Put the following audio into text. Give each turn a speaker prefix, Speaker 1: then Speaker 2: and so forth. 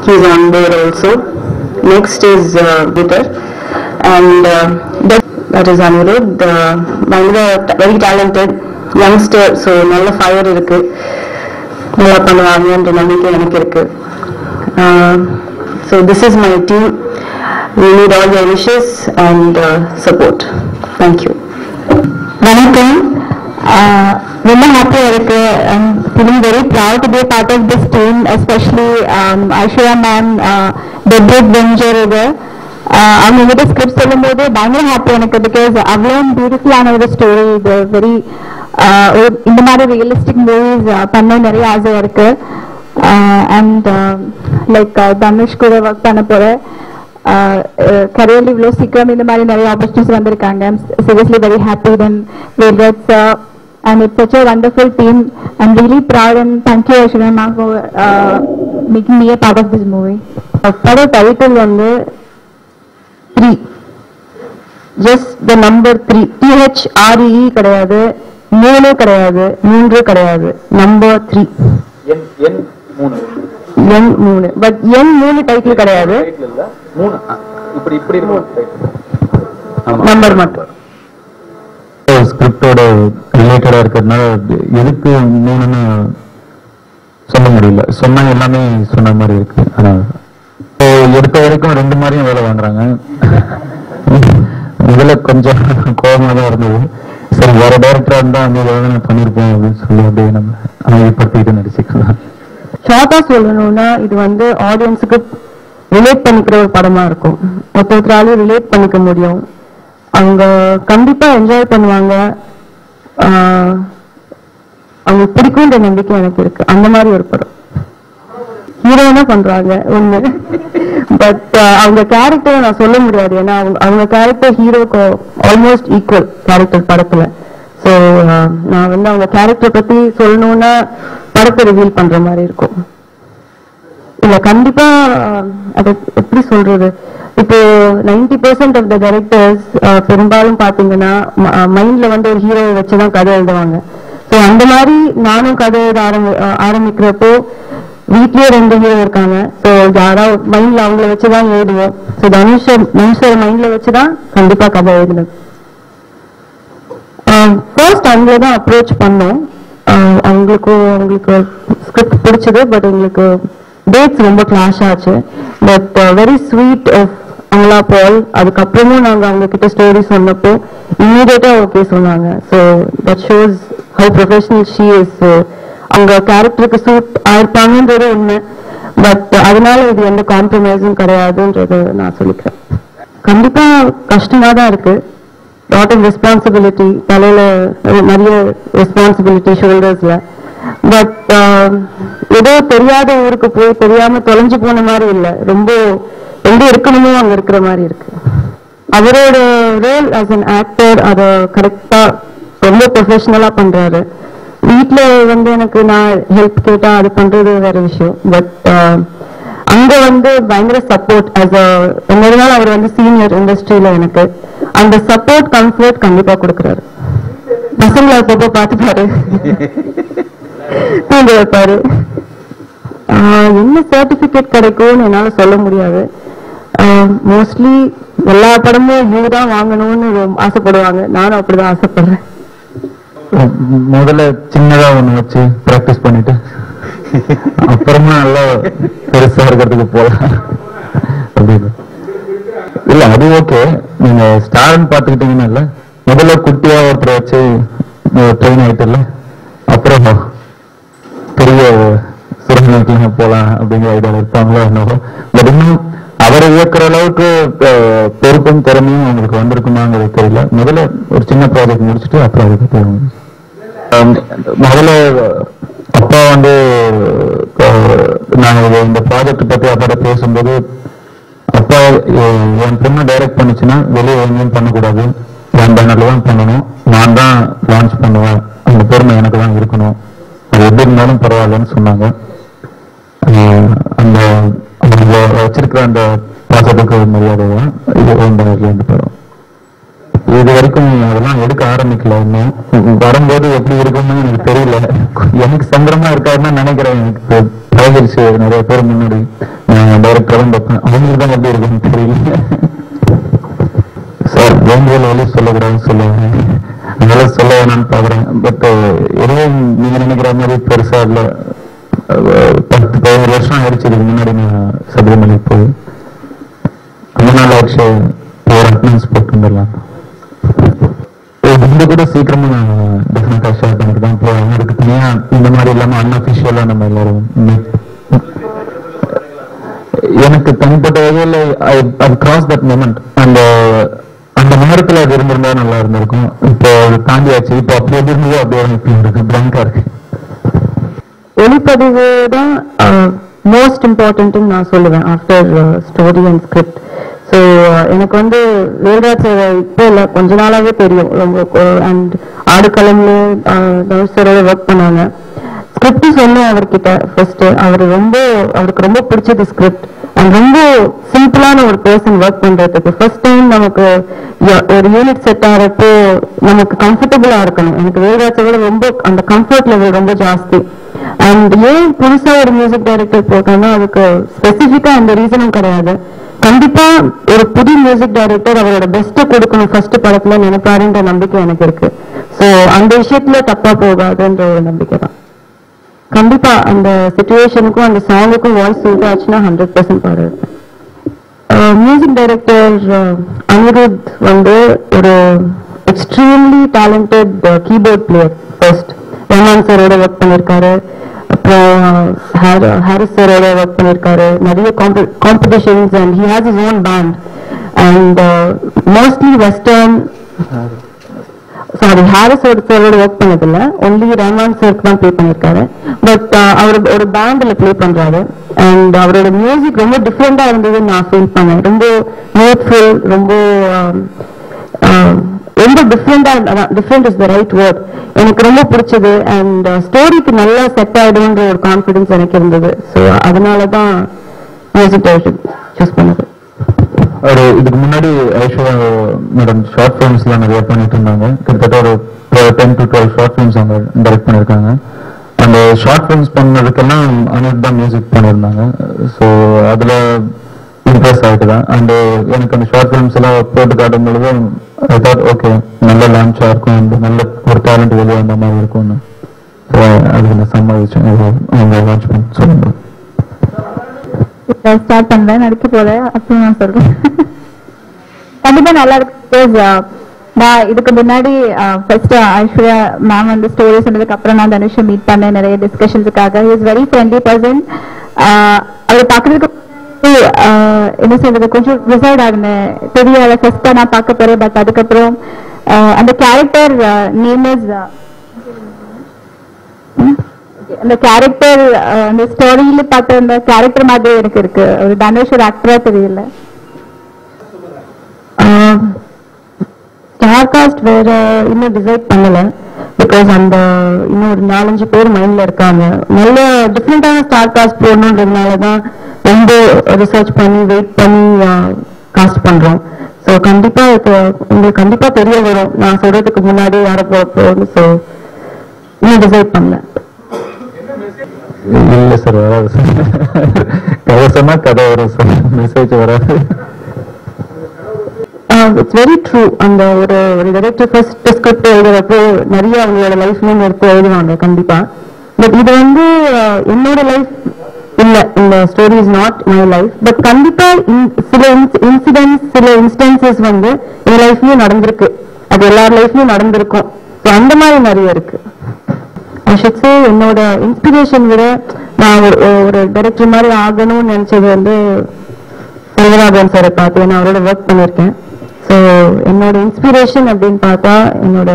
Speaker 1: he's on board also. Next is Bitter, and that is Anirudh. Very talented youngster, so நல்ல fire இருக்கு, நல்லா பண்ணுவாங்கன்ற நம்பிக்கை எனக்கு இருக்கு. So this is my team. We need all your wishes and support. Thank you.
Speaker 2: வணக்கம். ரொம்ப ஹாப்பியா இருக்கு. I'm feeling very proud to be a part of this team, especially Aishwarya ma'am, the big venture இது. அவங்க எங்கிட்ட script சொல்லும் போது பயங்கர ஹாப்பி எனக்கு, பிகாஸ் அவ்வளோ பியூட்டிஃபுல்லான ஒரு ஸ்டோரி இது. வெரி இந்த மாதிரி ரியலிஸ்டிக் மூவிஸ் பண்ண நிறைய ஆசையா இருக்கு. அண்ட் லைக் தனுஷ் கூட ஒர்க் பண்ண போறேன். கரியர்ல இவ்வளோ சீக்கிரம் இந்த மாதிரி நிறைய ஆப்பர்ச்சுனிட்டிஸ் வந்திருக்காங்க. Seriously very happy. Then and it's such a wonderful team. I'm really proud and thank you Aishwarya ma'am for making me a part of this movie.
Speaker 1: பட டைட்டில் வந்து 3, just the number 3, THRE கிடையாது, 3 கிடையாது, 3 கிடையாது, number 3. N3 but N3 title கிடையாது, number மட்டும்.
Speaker 3: ஸ்கிரிப்டோட ரிலேட்டடா இருக்கிறதுனால எதுக்கு 3ன்னு சொல்ல முடியல. சொன்னா எல்லாமே சொன்ன மாதிரி இருக்கு. எடுத்த வரைக்கும் 2 மாதிரியும் வேலை வாங்குறாங்க. இதுல கொஞ்சம் கோபமா தான் இருந்தது. சரி, வேற டைரக்டரா இருந்தா அந்த வேலை பண்ணிருப்போம் அப்படின்னு சொல்லி அப்படியே நம்ம அமைதிப்படுத்திட்டு நடிச்சுக்கலாம்.
Speaker 1: ஷார்ட்டா சொல்லணும்னா இது வந்து ஆடியன்ஸுக்கு ரிலேட் பண்ணிக்கிற ஒரு படமா இருக்கும். ஒருத்தராலையும் ரிலேட் பண்ணிக்க முடியும். அவங்க கண்டிப்பா என்ஜாய் பண்ணுவாங்க. அவங்க பிடிக்கும்ன்ற நம்பிக்கை எனக்கு இருக்கு. அந்த மாதிரி ஒரு படம். ஹீரோனா பண்றாங்க ஒண்ணு, பட் அவங்க கேரக்டரை நான் சொல்ல முடியாது. ஏன்னா அவங்க கேரக்டர் ஹீரோக்கு ஆல்மோஸ்ட் ஈக்குவல் கேரக்டர் படத்துல. ஸோ நான் வந்து அவங்க கேரக்டரை பத்தி சொல்லணும்னா படத்தை ரிவீல் பண்ற மாதிரி இருக்கும். இல்ல கண்டிப்பா அதை எப்படி சொல்றது, இப்போ 90% ஆஃப் த டைரக்டர்ஸ் பெரும்பாலும் பாத்தீங்கன்னா மைண்ட்ல வந்து ஒரு ஹீரோவை வச்சுதான் கதை எழுதுவாங்க. ஸோ அந்த மாதிரி நானும் கதை எழுத ஆரம்பிக்கிறப்போ வீட்லயே 2 ஹீரோ இருக்காங்க. ஸோ யாராவது மைண்ட்ல அவங்கள வச்சுதான் எழுதுவோம். ஸோ தனுஷர் மைண்ட்ல வச்சுதான் கண்டிப்பா கதை எழுதுனது. ஃபர்ஸ்ட் அவங்கள தான் அப்ரோச் பண்ணோம். அவங்களுக்கு ஸ்கிரிப்ட் பிடிச்சது, பட் எங்களுக்கு டேட்ஸ் ரொம்ப கிளாஷ் ஆச்சு. But very sweet of Amala Paul. அதுக்கப்புறமும் நாங்க அவங்க கிட்ட ஸ்டோரி சொன்னப்போ இம்மீடியட்டா ஓகே சொன்னாங்க. So that shows how professional she is. அவங்க கேரக்டருக்கு சூட் ஆயிருப்பாங்கன்றது உண்மை, பட் அதனால இது எந்த காம்ப்ரமைஸும் கிடையாதுன்றது நான் சொல்லிக்கிறேன். கண்டிப்பா கஷ்டமா தான் இருக்கு. லாட் ஆஃப் ரெஸ்பான்சிபிலிட்டி, தலையில நிறைய ரெஸ்பான்சிபிலிட்டி ஷோல்டர்ஸ்ல. பட் ஏதோ தெரியாத ஊருக்கு போய் தெரியாம தொலைஞ்சு போன மாதிரி இல்லை. ரொம்ப எங்க இருக்கணுமோ அங்க இருக்கிற மாதிரி இருக்கு. அவரோட ரோல் ஆஸ் அன் ஆக்டர் அதை கரெக்டா ரொம்ப ப்ரொஃபஷனலா பண்றாரு. வீட்டுல வந்து எனக்கு நான் ஹெல்ப் கேட்டா அது பண்றது வேற விஷயம். பட் அங்க வந்து பயங்கர சப்போர்ட். என்னதுனால அவர் வந்து சீனியர் இண்டஸ்ட்ரியில எனக்கு அந்த சப்போர்ட் கம்ஃபர்ட் கண்டிப்பா கொடுக்குறாரு. பசங்களை அப்பப்போ பார்த்துப்பாரு, தூங்க வைப்பாரு. என்ன சர்டிபிகேட் கிடைக்கும்னு என்னால சொல்ல முடியாது. மோஸ்ட்லி எல்லா படமும் இவங்க தான் வாங்கணும்னு ஆசைப்படுவாங்க. நானும் அப்படிதான் ஆசைப்படுறேன்.
Speaker 3: முதல்ல சின்னதா ஒண்ணு வச்சு பிராக்டிஸ் பண்ணிட்டு அப்புறமா நல்லா பெருசா இருக்கிறதுக்கு போகலாம் அப்படின்னு. இல்ல அது ஓகே. நீங்க ஸ்டார்னு பாத்துக்கிட்டீங்கன்னா இல்ல, முதல்ல குட்டியா ஒருத்தரை வச்சு ட்ரெயின் ஆயிட்டுல, அப்புறம் பெரிய சிறுமிக்கு போலாம் அப்படிங்கிற ஐடியா இருப்பாங்களோ என்னவோ. பட் இன்னும் அவரை இயக்குற அளவுக்கு பொறுப்பும் திறமையும் அவங்களுக்கு வந்திருக்குமாங்கிறது தெரியல. முதல்ல ஒரு சின்ன ப்ராஜெக்ட் முடிச்சுட்டு அப்புறம் அதுக்கு போகணும். முதல்ல அப்பா வந்து நாங்கள் இந்த ப்ராஜெக்ட் பத்தி அப்பா பேசும்போது, அப்பா என் பொண்ணு டைரக்ட் பண்ணுச்சுன்னா வெளியே எங்கேயும் பண்ணக்கூடாது, என் பேனர்ல தான் பண்ணணும், நான் தான் லான்ச் பண்ணுவேன், அந்த பெருமை எனக்கு தான் இருக்கணும், அது எப்படி இருந்தாலும் பரவாயில்லன்னு சொன்னாங்க. அந்த வச்சிருக்கிற அந்த பாசத்துக்கு மரியாதை தான் இது ரெண்டு பேரும். இது வரைக்கும் அதெல்லாம் எடுக்க ஆரம்பிக்கல. இன்னும் வரும்போது எப்படி இருக்கும்னு எனக்கு தெரியல. எனக்கு சங்கடமா இருக்காருன்னு நினைக்கிறேன். எனக்கு பழகிருச்சு நிறைய பேர் முன்னாடி டைரக்டரும் பார்ப்பேன். அவங்களுக்கு தான் எப்படி இருக்குன்னு தெரியல சார். வேண்டியல் வெளியே சொல்லக்கூடாதுன்னு சொல்லுவாங்க, அதனால சொல்ல வேணான்னு பாக்குறேன். பட் எதுவும் நீங்க நினைக்கிற மாதிரி பெருசா இல்ல. 10-15 வருஷம் ஆயிடுச்சு இதுக்கு முன்னாடி நான் சபரிமலைக்கு போய். ரொம்ப நாள் ஆச்சு ஒரு அட்டனன்ஸ் போட்டு வந்துடலாம். இந்த கூட சீக்கிரமா நான் டெஃபினட்டா ஷேர் பண்ணிட்டு தான் போவேன். அதுக்கு தனியா இந்த மாதிரி இல்லாம அன்அபிஷியலா நம்ம எல்லாரும் எனக்கு தனிப்பட்ட வகையில் அது கிராஸ் தட் மொமெண்ட். அந்த அந்த நேரத்தில் அது இருந்திருந்தா நல்லா இருந்திருக்கும். இப்போ அது தாண்டியாச்சு. இப்போ அப்படி எப்படி இருந்ததோ அப்படியே இருக்கு, பிளாங்கா இருக்கு.
Speaker 1: ஒளிப்பதிவு தான் மோஸ்ட் இம்பார்ட்டன்ட்னு நான் சொல்லுவேன் after story and script. So எனக்கு வந்து வேல்ராஜ் இப்போ இல்லை, கொஞ்ச நாளாவே தெரியும் ரொம்ப. அண்ட் ஆடுகளம்ல தனுஷரோட ஒர்க் பண்ணாங்க. ஸ்கிரிப்ட் சொன்னேன் அவர்கிட்ட ஃபர்ஸ்ட். அவருக்கு ரொம்ப பிடிச்சது ஸ்கிரிப்ட். அண்ட் ரொம்ப சிம்பிளான ஒரு பர்சன் ஒர்க் பண்றதுக்கு. ஃபர்ஸ்ட் டைம் நமக்கு ஒரு யூனிட் செட் ஆகிறப்போ நமக்கு கம்ஃபர்டபுளா இருக்கணும். எனக்கு வேல்ராஜோட ரொம்ப அந்த கம்ஃபர்ட் லெவல் ரொம்ப ஜாஸ்தி. அண்ட் ஏன் புதுசா ஒரு மியூசிக் டைரக்டர் போட்டோம்னா அதுக்கு ஸ்பெசிஃபிக்கா அந்த ரீசனும் கிடையாது. கண்டிப்பா ஒரு புது மியூசிக் டைரக்டர் அவரோட பெஸ்ட்டை கொடுக்கணும் ஃபர்ஸ்ட் படத்துல நினைப்பாருன்ற நம்பிக்கை எனக்கு இருக்கு. ஸோ அந்த விஷயத்துல தப்பா போகாதுன்ற ஒரு நம்பிக்கை தான். கண்டிப்பா அந்த சிச்சுவேஷனுக்கும் அந்த சாங்குக்கும் வாய்ஸ் சூட் ஆச்சுன்னா 100% பாடுறேன். மியூசிக் டைரக்டர் அனிருத் வந்து ஒரு extremely talented keyboard player. First Rahman சாரோட ஒர்க் பண்ணியிருக்காரு, அப்புறம் ஹாரிஸ் சாரோட ஒர்க் பண்ணியிருக்காரு, நிறைய competitions. And he has his own band. And mostly western Harris சாரோட ஒர்க் பண்ணதில்ல, ஒன்லி ரஹ்மான் சாருக்கு தான் ப்ளே பண்ணியிருக்காரு. பட் அவர் ஒரு பேண்ட்ல ப்ளே பண்றாரு. அண்ட் அவரோட மியூசிக் ரொம்ப டிஃப்ரெண்டா இருந்ததுன்னு நான் ஃபீல் பண்ணேன். ரொம்ப யூத்ஃபுல், ரொம்ப different is the right word. எனக்கு ரொம்ப பிடிச்சது. அண்ட் ஸ்டோரிக்கு நல்லா செட் ஆயிடும்ன்ற ஒரு கான்ஃபிடன்ஸ் எனக்கு இருந்தது. ஸோ அதனாலதான் மியூசிக் டைரக்டர் சூஸ் பண்ணது.
Speaker 3: ஒரு இதுக்கு முன்னாடி ஐஸ்வர்யா மேடம் ஷார்ட் ஃபிலிம்ஸ்லாம் நிறைய பண்ணிட்டு இருந்தாங்க. கிட்டத்தட்ட ஒரு 10 to 12 ஷார்ட் ஃபிலிம்ஸ் அவங்க டைரக்ட் பண்ணியிருக்காங்க. அந்த ஷார்ட் ஃபிலிம்ஸ் பண்ணதுக்கெல்லாம் அனிருத் தான் மியூசிக் பண்ணியிருந்தாங்க. ஸோ அதுல இம்ப்ரெஸ் ஆகிட்டு தான். அண்ட் எனக்கு அந்த ஷார்ட் ஃபிலிம்ஸ் எல்லாம் போட்டு காட்டும் பொழுது ஐ தாட் ஓகே நல்ல லான்ச்சா இருக்கும், நல்ல ஒரு டேலண்ட் வெளியே வந்த மாதிரி இருக்கும்னு அதுக்கு நான் சம்பாதிச்சேன். அவங்க லான்ச் பண்ணி சொல்லுங்க.
Speaker 2: ஸ்டார்ட் பண்றேன், நடிக்க போல அப்படின்னு நான் சொல்றேன். கண்டிப்பா நல்லா இருக்கு. நான் இதுக்கு முன்னாடி ஃபர்ஸ்ட் ஐஸ்வர்யா மேம் வந்து ஸ்டோரி சொன்னதுக்கு அப்புறம் நான் தனுஷை மீட் பண்ணேன் நிறைய டிஸ்கஷன்ஸுக்காக. Is very friendly person. அவர் பாக்குறதுக்கு என்ன சொல்றது கொஞ்சம் ரிசர்வ்டா இருந்தேன், தெரியாத ஃபர்ஸ்டா நான் பார்க்க போறேன். பட் அதுக்கப்புறம் அந்த கேரக்டர் நேம் இஸ் அந்த கேரக்டர் அந்த ஸ்டோரியில பார்த்த அந்த கேரக்டர் மாதிரி எனக்கு இருக்கு. ஒரு தனுஷ் ஒரு ஆக்டரா தெரியல.
Speaker 1: ஸ்டார் காஸ்ட் வேற இன்னும் டிசைட் பண்ணல. பிகாஸ் அந்த இன்னும் ஒரு 4-5 பேர் மைண்ட்ல இருக்காங்க. நல்ல டிஃப்ரெண்டான ஸ்டார் காஸ்ட் போடணுன்றதுனாலதான் ரொம்ப ரிசர்ச் பண்ணி வெயிட் பண்ணி காஸ்ட் பண்றோம். ஸோ கண்டிப்பா இப்போ உங்களுக்கு கண்டிப்பா தெரிய வரும் நான் சொல்றதுக்கு முன்னாடி யார போகுது. ஸோ இன்னும் டிசைட் பண்ணல.
Speaker 3: இல்ல சார், வராது சார். கதை சொன்னா கதை வரும் சார், மெசேஜ் வராது.
Speaker 1: It's very true. அந்த ஒரு டைரக்டர் ஃபர்ஸ்ட் ஸ்கிரிப்ட் எழுதுறப்போ நிறைய அவங்களோட லைஃப்லயும் எடுத்து எழுதுவாங்க கண்டிப்பா. பட் இது வந்து என்னோட லைஃப் இல்ல, இந்த story is not my life. But கண்டிப்பா சில இன்சிடென்ட்ஸ் சில இன்ஸ்டன்சஸ் வந்து என் லைஃப்லயும் நடந்திருக்கு, அது எல்லார் லைஃப்லயும் நடந்திருக்கும். ஸோ அந்த மாதிரி நிறைய இருக்கு. என்னோட இன்ஸ்பிரேஷன் விட நான் ஒரு டைரக்டர் மாதிரி ஆகணும்னு நினைச்சது வந்து செல்வராகவன் சாரை பார்த்து நான் அவரோட ஒர்க் பண்ணியிருக்கேன். ஸோ என்னோட இன்ஸ்பிரேஷன் அப்படின்னு பார்த்தா என்னோட